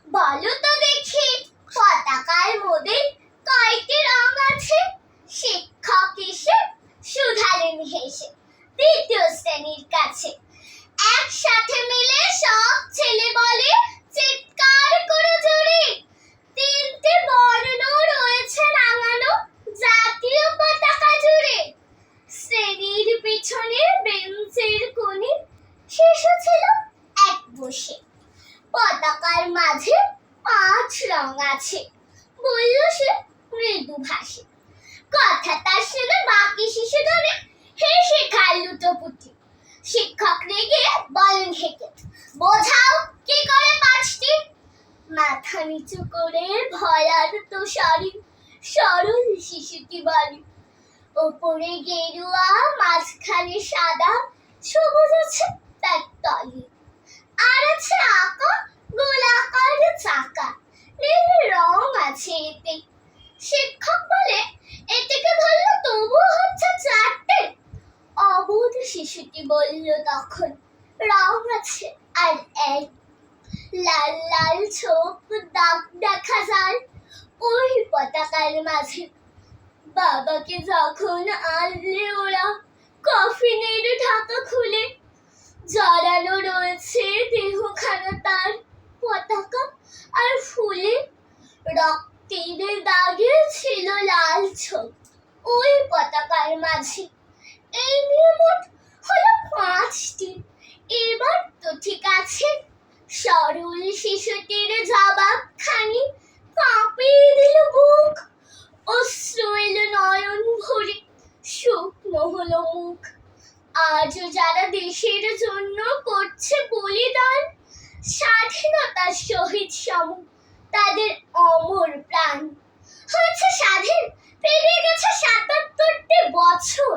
বলো তো দেখি, পতাকার মধ্যে কয়টি রং আছে? শিক্ষক এসে শুধালেন হেসে তৃতীয় শ্রেণীর কাছে। একসাথে মিলে সব ছেলে বলে চিৎকার করে জোরে, তিনটে বর্ণ রয়েছে রাঙানো জাতীয় পতাকা জুড়ে। শ্রেণীর পিছনে বেঞ্চের কোণে শিশু ছিল এক বসে, পতাকার মাঝে 5 রং আছে বলল সে মৃদু ভাষে। কথা তার শুনে বাকি শিশুদের হেসে খায় লুটোপুটি। শিক্ষক রেগে বলেন হেঁকে, বোঝাও কি করে 5টি? মাথা নিচু করে ভয়ার তুষারি সরল শিশুটি বলে, ওপরে গেরুয়া মাঝখানে সাদা, সবুজ আছে তার তলে, আর আছে আঁকা গোলাকার চাকা, নীল রং আছে এতে। শিক্ষক বলে, এটাকে ধরলে তবু হচ্ছে 4টে। অবোধ শিশুটি বলল তখন, রং আছে আর এক। লাল লাল ছোপ দাগ দেখা যায় ওই পতাকার মাঝে। বাবাকে যখন আনলে ওরা কফিনের ঢাকা খুলে, জড়ানো রয়েছে দেহখানা তার পতাকা আর ফুলে। রক্তের দাগে ছিল লাল ছোপ ওই পতাকার মাঝে। এই নিয়ে মোট হলো 5টি। এবার তো ঠিক আছে। সরল শিশুটির জবাব খানি কাঁপিয়ে দিল বুক, অশ্রু এলো নয়ন ভরে, শুকনো হলো মুখ। আজও যারা দেশের জন্য করছে বলিদান, স্বাধীনতার শহীদ সম তাদের অমর প্রাণ। হয়েছে স্বাধীন, পেরিয়ে গেছে 77টি বছর,